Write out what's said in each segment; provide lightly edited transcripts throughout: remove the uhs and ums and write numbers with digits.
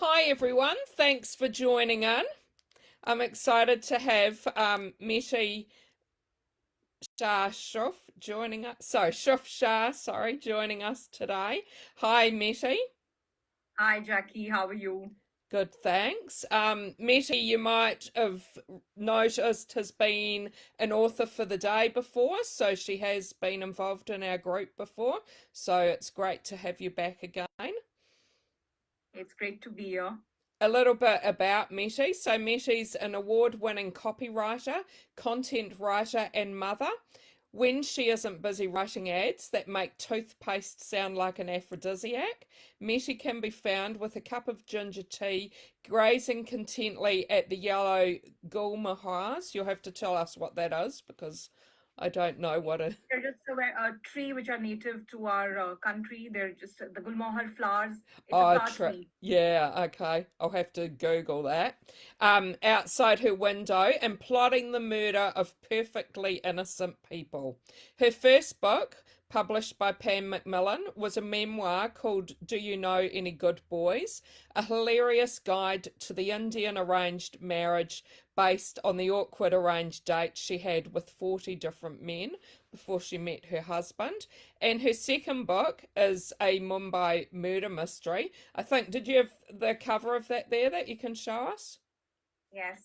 Hi everyone, thanks for joining in. I'm excited to have Meeti Shah Shroff joining us. Shroff Shah, joining us today. Hi Meeti. Hi, Jackie. How are you? Good, thanks. Meeti, you might have noticed, has been an author for the day before, so she has been involved in our group before. So it's great to have you back again. It's great to be here. A little bit about Meeti. So Meeti's an award-winning copywriter, content writer, and mother. When she isn't busy writing ads that make toothpaste sound like an aphrodisiac, Meeti can be found with a cup of ginger tea, grazing contently at the yellow gulmahars. You'll have to tell us what that is because I don't know what a They're just a tree which are native to our country. They're just the gulmohar flowers. It's a Oh, flower tree. yeah, okay. I'll have to Google that. Outside her window and plotting the murder of perfectly innocent people. Her first book, published by Pam Macmillan, was a memoir called Do You Know Any Good Boys? A hilarious guide to the Indian arranged marriage based on the awkward arranged date she had with 40 different men before she met her husband. And her second book is a Mumbai murder mystery. I think, did you have the cover of that there that you can show us? Yes.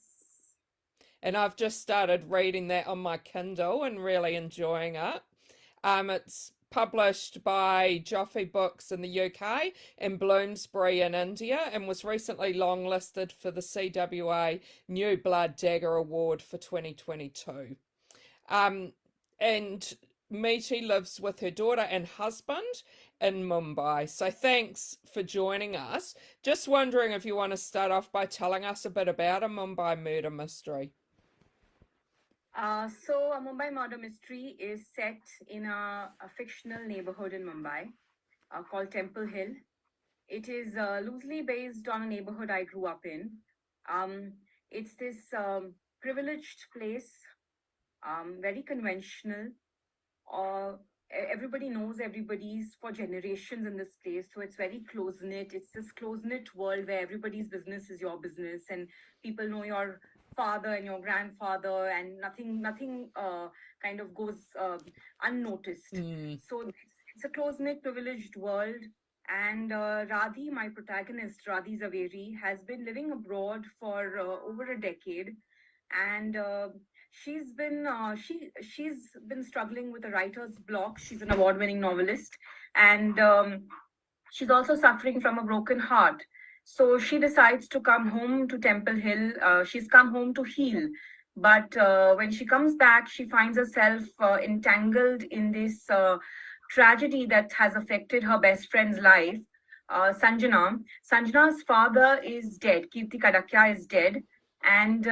And I've just started reading that on my Kindle and really enjoying it. It's published by Joffe Books in the UK and Bloomsbury in India and was recently longlisted for the CWA New Blood Dagger Award for 2022. Um, and Meeti lives with her daughter and husband in Mumbai. So thanks for joining us. Just wondering if you want to start off by telling us a bit about a Mumbai murder mystery. So a Mumbai murder mystery is set in a fictional neighborhood in Mumbai called Temple Hill. It is loosely based on a neighborhood I grew up in. Um, it's this privileged place, very conventional. uh, Everybody knows everybody's for generations in this place, so it's very close knit. It's this close knit world where everybody's business is your business, and people know your father and your grandfather, and nothing kind of goes unnoticed. Mm, So it's a close knit privileged world. And Radhi, my protagonist, Radhi Zaveri, has been living abroad for over a decade. And she's been struggling with a writer's block. She's an award-winning novelist, and she's also suffering from a broken heart. So she decides to come home to Temple Hill. She's come home to heal, but when she comes back, she finds herself entangled in this tragedy that has affected her best friend's life. Sanjana. Sanjana's father is dead. Kirti Kadakya is dead, and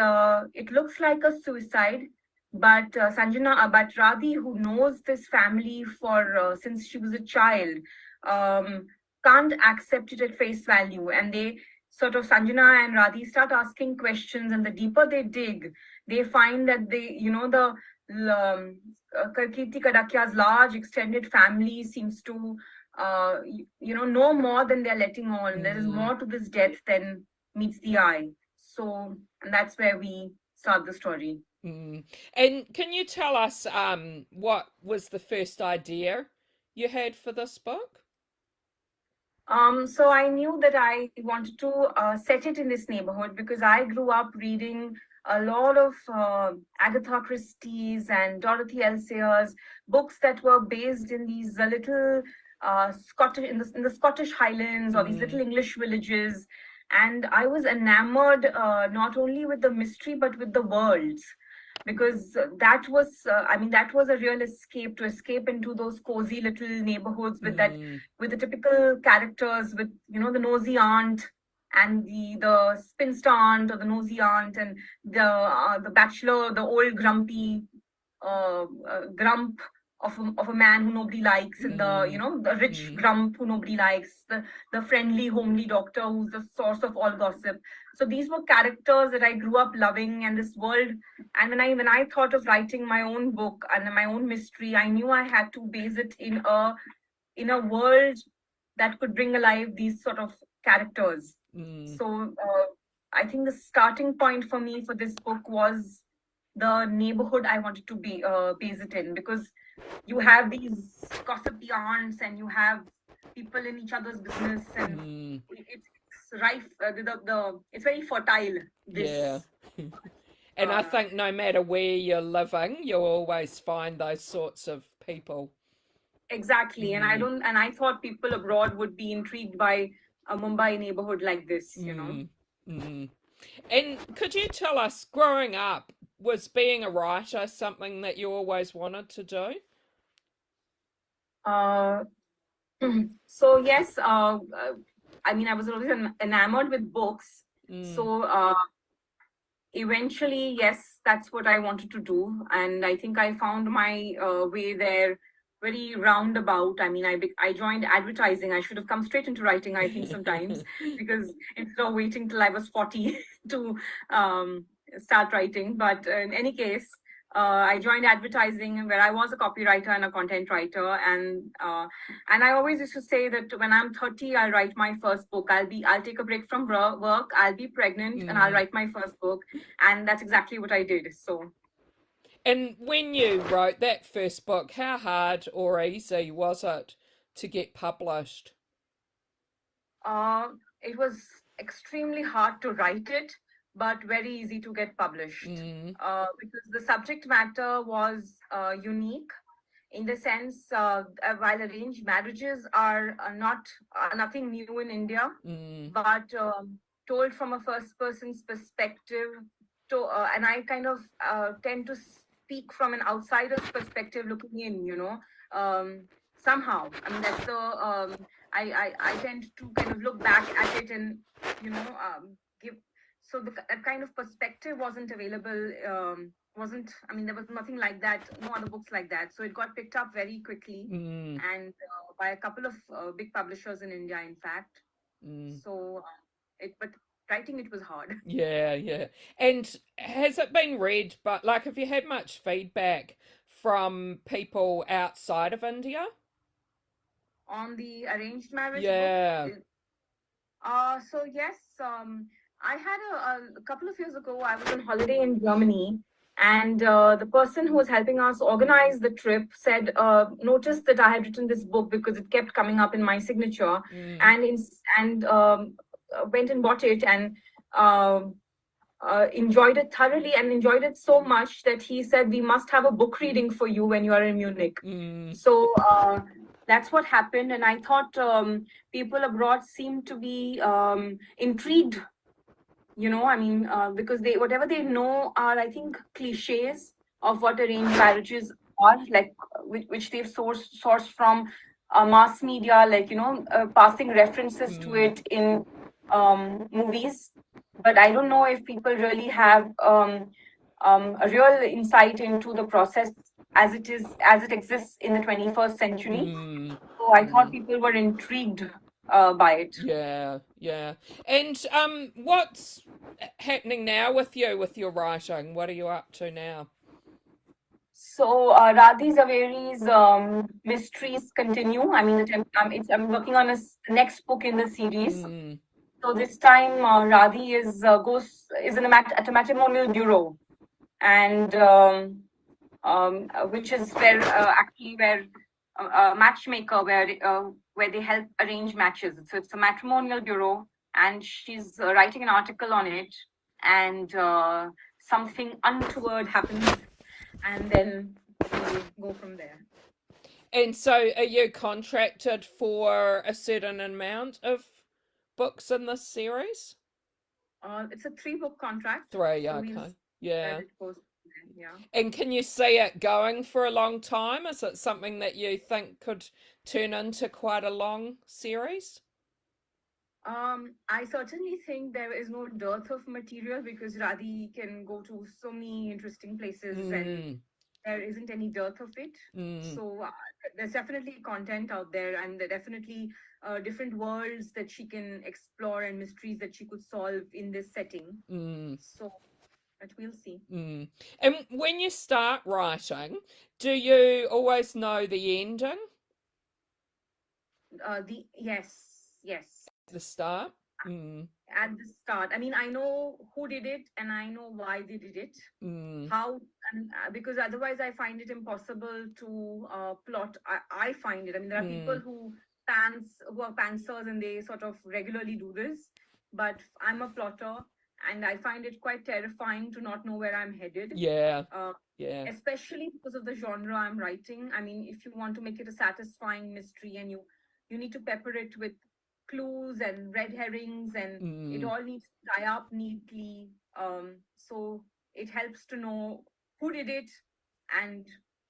it looks like a suicide. But Radhi, who knows this family for since she was a child, um, can't accept it at face value, and they sort of Sanjana and Radhi start asking questions, and the deeper they dig, they find that the Kirti Kadakya's large extended family seems to know more than they're letting on. There is mm, more to this death than meets the eye. So, and that's where we start the story. mm. And can you tell us what was the first idea you had for this book? So I knew that I wanted to set it in this neighborhood because I grew up reading a lot of Agatha Christie's and Dorothy L. Sayers books that were based in these little Scottish in the Scottish Highlands, or these little Mm, English villages, and I was enamored not only with the mystery but with the worlds, because that was a real escape, to escape into those cozy little neighborhoods mm, with the typical characters, with the nosy aunt and the spinster aunt, or the nosy aunt, and the bachelor, the old grumpy grump of a man who nobody likes, and mm, the rich mm, grump who nobody likes, the friendly homely doctor who's the source of all gossip. So these were characters that I grew up loving, and this world. And when I thought of writing my own book and my own mystery, I knew I had to base it in a world that could bring alive these sort of characters. Mm, So I think the starting point for me for this book was the neighborhood I wanted to be base it in, because you have these gossipy aunts and you have people in each other's business, and mm, it's rife. It's very fertile. yeah. This And I uh, think no matter where you're living, you'll always find those sorts of people. exactly, and Mm, I thought people abroad would be intrigued by a Mumbai neighborhood like this. mm, mm. And could you tell us, growing up, was being a writer something that you always wanted to do? Uh, so yes, I mean, I was always enamored with books. Mm, So eventually, yes, that's what I wanted to do, and I think I found my way there very roundabout. I mean, I joined advertising. I should have come straight into writing, I think, sometimes, because instead of waiting till I was 40 to um, start writing. But in any case, I joined advertising, where I was a copywriter and a content writer, and I always used to say that when I'm 30, I'll write my first book. I'll take a break from work. I'll be pregnant, and I'll mm. write my first book. And that's exactly what I did. So And when you wrote that first book, how hard or easy was it to get published? uh, it was extremely hard to write it, but very easy to get published, Mm, because the subject matter was unique, in the sense, while arranged marriages are not nothing new in India, mm, but told from a first person's perspective. And I kind of tend to speak from an outsider's perspective looking in, somehow. I mean, that's the I tend to kind of look back at it and give. So that kind of perspective wasn't available. Wasn't I mean, there was nothing like that, no other books like that. So it got picked up very quickly, mm, and by a couple of big publishers in India, in fact. mm. So but writing it was hard. Yeah, yeah. And has it been read, but like, have you had much feedback from people outside of India? On the arranged marriage book. Yeah. So yes, I had a couple of years ago, I was on holiday in Germany, and the person who was helping us organize the trip said, noticed that I had written this book because it kept coming up in my signature, Mm, and went and bought it, and um enjoyed it thoroughly, and enjoyed it so much that he said, we must have a book reading for you when you are in Munich. mm, So that's what happened, and I thought people abroad seemed to be intrigued. I mean, because they whatever they know are, I think, cliches of what arranged marriages are, like, which they've sourced from mass media, like, passing references to mm, it in movies. But I don't know if people really have a real insight into the process as it exists in the 21st century. mm, So I thought mm. people were intrigued by it. Yeah, yeah. And what's happening now with you with your writing? What are you up to now? So Radhi Zaveri's mysteries continue. I mean, I'm working on next book in the series. Mm, So this time, Radhi is in at a matrimonial bureau, and which is where a matchmaker, where they help arrange matches. So it's a matrimonial bureau, and she's writing an article on it, and something untoward happens, and then we go from there. and so are you contracted for a certain amount of books in this series? It's a 3-book contract, Three, so we'll okay. see where Yeah. it goes. Yeah. And can you see it going for a long time? Is it something that you think could turn into quite a long series? I certainly think there is no dearth of material, because Radhi can go to so many interesting places, and Mm, there isn't any dearth of it. mm, So there's definitely content out there, and there are definitely different worlds that she can explore and mysteries that she could solve in this setting. mm, So, but we'll see. mm. And when you start writing, do you always know the ending The Yes, yes. at the start? Mm, at the start. I mean, I know who did it and I know why they did it. mm, How, and because otherwise I find it impossible to plot. I find it. I mean, there are people mm. who are pantsers and they sort of regularly do this, but I'm a plotter and I find it quite terrifying to not know where I'm headed. Yeah, Uh, yeah. Especially because of the genre I'm writing. I mean, if you want to make it a satisfying mystery and you need to pepper it with clues and red herrings and it Mm, all needs to tie up neatly. So it helps to know who did it and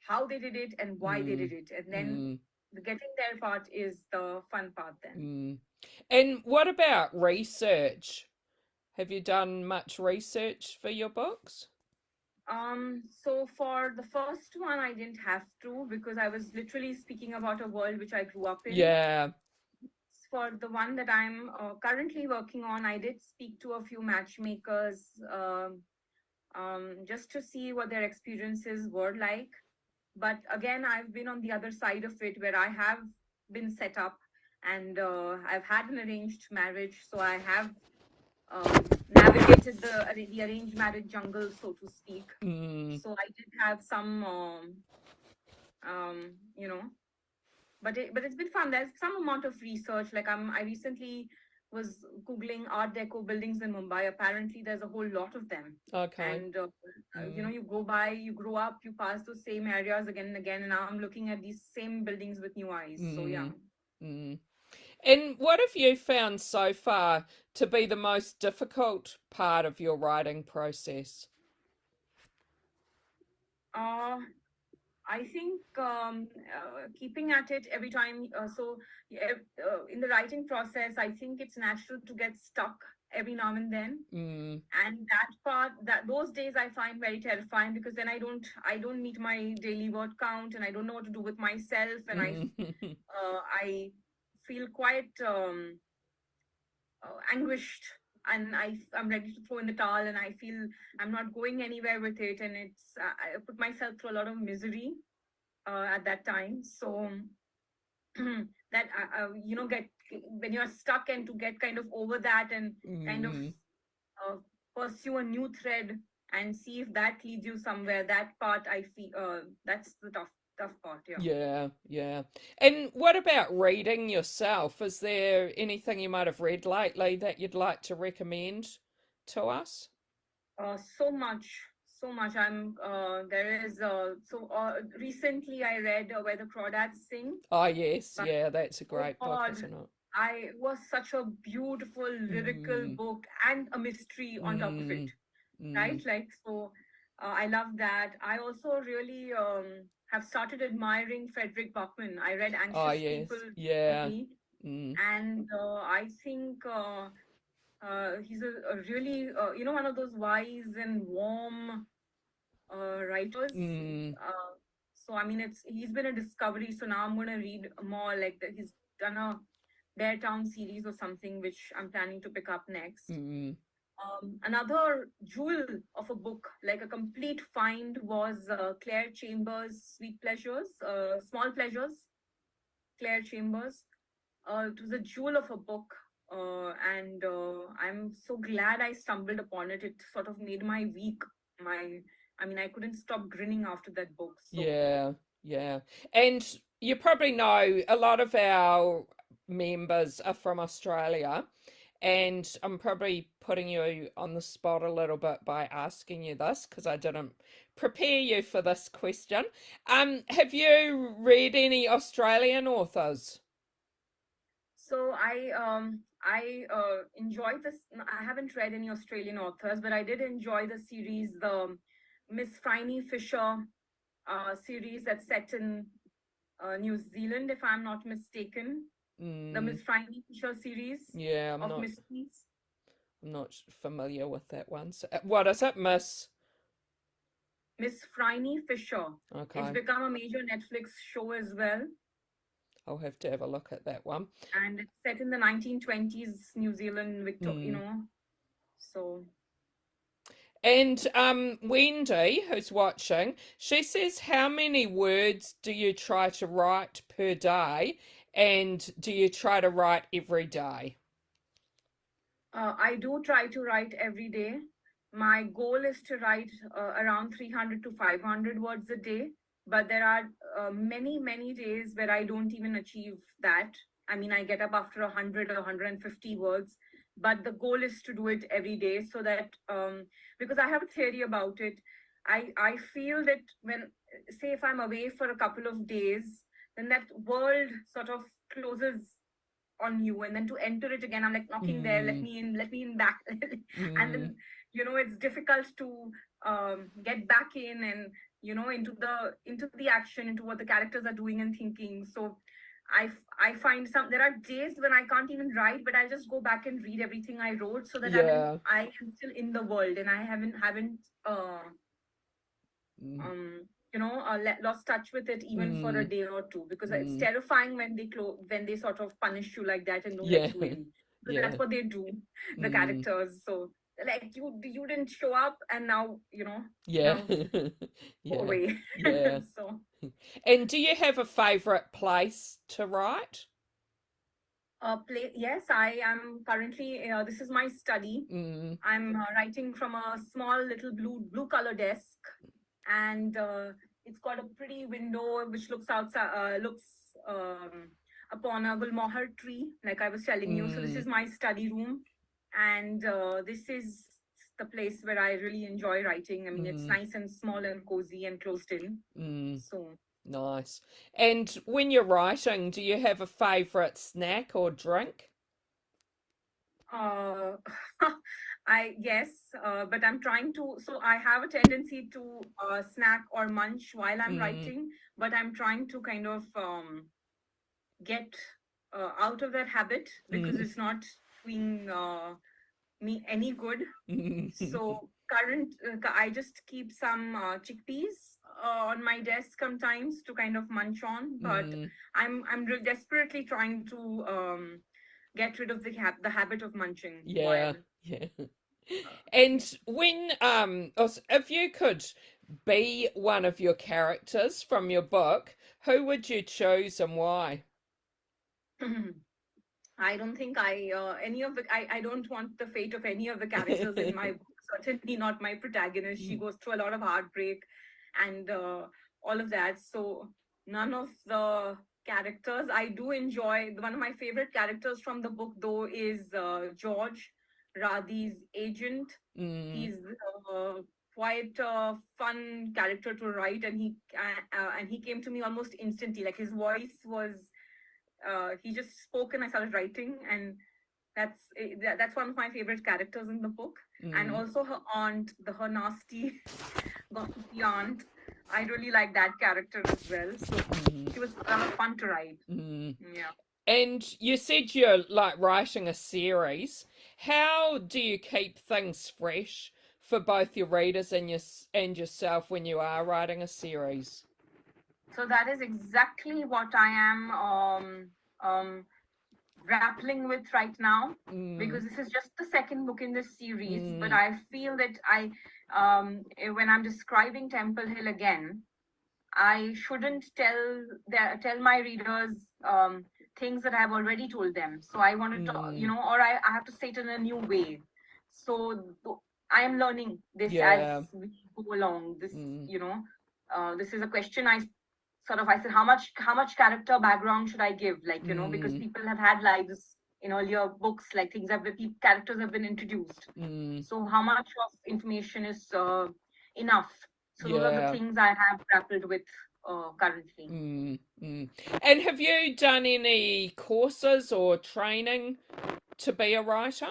how they did it and why they mm, did it. And then mm, the getting there part is the fun part then. mm. And what about research? Have you done much research for your books? So for the first one, I didn't have to because I was literally speaking about a world which I grew up in. Yeah. For the one that I'm currently working on, I did speak to a few matchmakers just to see what their experiences were like. But again, I've been on the other side of it where I have been set up and I've had an arranged marriage. So I have navigated the arranged marriage jungle, so to speak. Mm, So I did have some, you know, but it's been fun. There's some amount of research. Like I recently was googling Art Deco buildings in Mumbai. Apparently, there's a whole lot of them, okay. and Mm, you go by, you grow up, you pass those same areas again and again, and now I'm looking at these same buildings with new eyes. So yeah. mm, mm. And what have you found so far to be the most difficult part of your writing process? Uh, I think keeping at it every time. So yeah, in the writing process, I think it's natural to get stuck every now and then. Mm, And that part, that those days I find very terrifying because then I don't meet my daily word count and I don't know what to do with myself and mm, I feel quite anguished and I'm ready to throw in the towel and I feel I'm not going anywhere with it and it's I put myself through a lot of misery at that time. So that get when you're stuck and to get kind of over that and kind of mm. uh, pursue a new thread and see if that leads you somewhere. That part I feel that's the tough part. Yeah. Yeah, yeah. And what about reading yourself? Is there anything you might have read lately that you'd like to recommend to us? So much. I'm there is so recently I read Where the Crawdads Sing. Oh, yes, But yeah, that's a oh great book, God, isn't it? I was such a beautiful lyrical Mm, book and a mystery on top of it. mm, Right? mm. Like so, I love that. I also really have started admiring Frederick Buckman. I read Oh, Anxious People yes, yeah. recently, Mm, and I think he's a really one of those wise and warm writers. mm, Uh, so I mean, it's he's been a discovery. So now I'm gonna read more like that. He's done a Bear Town series or something, which I'm planning to pick up next. mm. Another jewel of a book, like a complete find, was Claire Chambers' Sweet Pleasures, Small Pleasures, Claire Chambers. It was a jewel of a book, and I'm so glad I stumbled upon it. It sort of made my week. I mean, I couldn't stop grinning after that book. So, Yeah, yeah. And you probably know a lot of our members are from Australia, and I'm probably putting you on the spot a little bit by asking you this because I didn't prepare you for this question. Have you read any Australian authors? I enjoyed this. I haven't read any Australian authors, but I did enjoy the series, the Miss Phryne Fisher series that's set in New Zealand, if I'm not mistaken. The Mm, Miss Phryne Fisher series yeah, of mysteries. I'm not familiar with that one. So, what is it, Miss? Miss Phryne Fisher. It's Okay, become a major Netflix show as well, I'll have to have a look at that one. and it's set in the 1920s New Zealand, Mm. So And Wendy, who's watching, she says, how many words do you try to write per day? And do you try to write every day? I do try to write every day. My goal is to write around 300 to 500 words a day, but there are many, many days where I don't even achieve that. I mean, I get up after 100 or 150 words, but the goal is to do it every day so that, because I have a theory about it. I feel that when, say, if I'm away for a couple of days, then that world sort of closes on you, and then to enter it again, I'm like knocking there, Mm, let me in back. And mm, then, it's difficult to get back in, and into the action, into what the characters are doing and thinking. So I find there are days when I can't even write, but I just go back and read everything I wrote, so that yeah. I am still in the world, and I haven't Mm, lost touch with it even for a mm, day or two, because it's mm, terrifying when they sort of punish you like that and don't yeah. let you in, because Yeah. that's what they do, the Mm, characters. So, like, you didn't show up, and now, yeah. now go Yeah. away. Yeah. So, And do you have a favorite place to write? yes, I am currently, this is my study. Mm, I'm writing from a small little blue color desk, and it's got a pretty window which looks outside, looks upon a gulmohar tree, like I was telling you. So this mm, is my study room, and this is the place where I really enjoy writing. I mean, it's mm, nice and small and cozy and closed in. mm. So, Nice. And when you're writing, do you have a favorite snack or drink? uh, I yes, but I'm trying to. So I have a tendency to snack or munch while I'm Mm, writing, but I'm trying to kind of get out of that habit, because mm, it's not doing me any good. mm, So I just keep some chickpeas on my desk sometimes to kind of munch on, but mm, I'm desperately trying to get rid of the habit of munching yeah, while. yeah. Yeah. And when if you could be one of your characters from your book, who would you choose and why? I don't think I don't want the fate of any of the characters in my book. Certainly not my protagonist. She goes through a lot of heartbreak and all of that. So none of the characters. I do enjoy, one of my favorite characters from the book though is George, Radhi's agent. Mm, He's quite a fun character to write, and he came to me almost instantly. Like, his voice was, he just spoke and I started writing, and that's one of my favorite characters in the book. And mm, also her aunt, her nasty gossipy aunt. I really like that character as well. So mm, she was fun to write. mm. Yeah. And you said you're like writing a series. How do you keep things fresh for both your readers and and yourself when you are writing a series? So that is exactly what I am grappling with right now, Mm, because this is just the second book in this series. But mm, I feel that when I'm describing Temple Hill again, I shouldn't tell my readers things that I've already told them. So I wanted to, mm. or I have to say it in a new way. So I am learning this as Yeah. we go along. Mm, This is a question I said, how much character background should I give? Like, because mm, people have had lives in earlier books, like characters have been introduced. mm. So how much of information is enough? So those are the Yeah. things I have grappled with currently. Mm, mm. And have you done any courses or training to be a writer?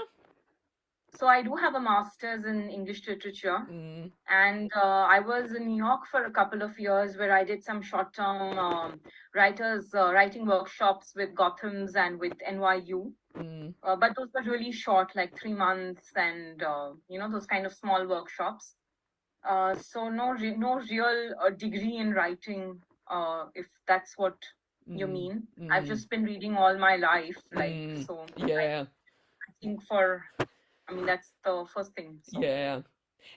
So I do have a master's in English literature, Mm, and I was in New York for a couple of years where I did some short-term writing workshops with Gotham's and with NYU. mm, But those were really short, like 3 months, and those kind of small workshops. So no real degree in writing, if that's what you mm, mean. I've mm, just been reading all my life, like, mm. so. Yeah, I think I mean, that's the first thing. So yeah.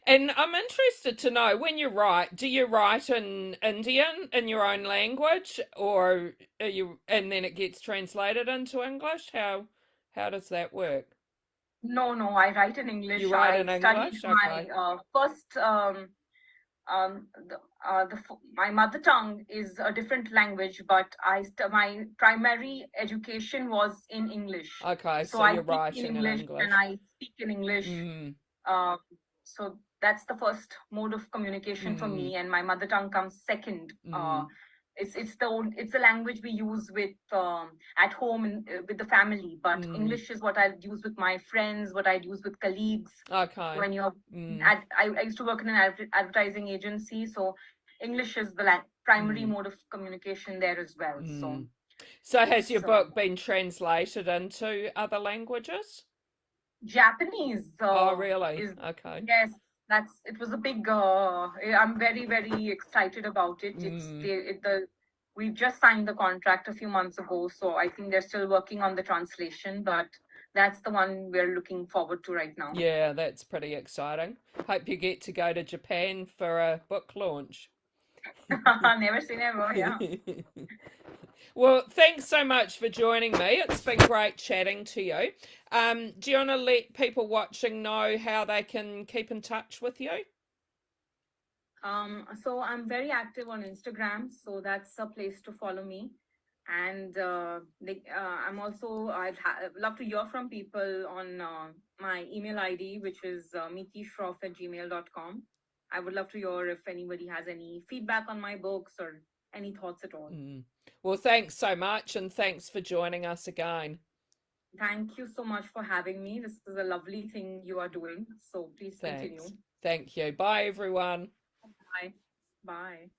And I'm interested to know when you write, do you write in Indian in your own language or and then it gets translated into English? How does that work? No, I write in English. You write I in studied English? my Okay. first my mother tongue is a different language, but my primary education was in English. Okay, So so I you're think in writing in English and English. I speak in English. Mm, Um, so that's the first mode of communication for mm, me, and my mother tongue comes second. mm, It's the language we use with at home with the family, but mm. English is what I use with my friends, what I use with colleagues. Okay. When you're Mm, I used to work in an advertising agency, so English is the primary mm, mode of communication there as well. So mm. So has it's your book been translated into other languages? Japanese Oh, really? is Okay. yes, that's it was a big. I'm very excited about it. Mm. We just signed the contract a few months ago, so I think they're still working on the translation, but that's the one we're looking forward to right now. Yeah, that's pretty exciting. Hope you get to go to Japan for a book launch. Never say never, yeah. Well, thanks so much for joining me. It's been great chatting to you. Do you want to let people watching know how they can keep in touch with you? So I'm very active on Instagram, so that's a place to follow me. And I'm also love to hear from people on my email ID, which is meetishroff@gmail.com. I would love to hear if anybody has any feedback on my books or any thoughts at all. Mm. Well, thanks so much, and thanks for joining us again. Thank you so much for having me. This is a lovely thing you are doing. So please continue. Thanks. Thank you. Bye, everyone. Bye. Bye.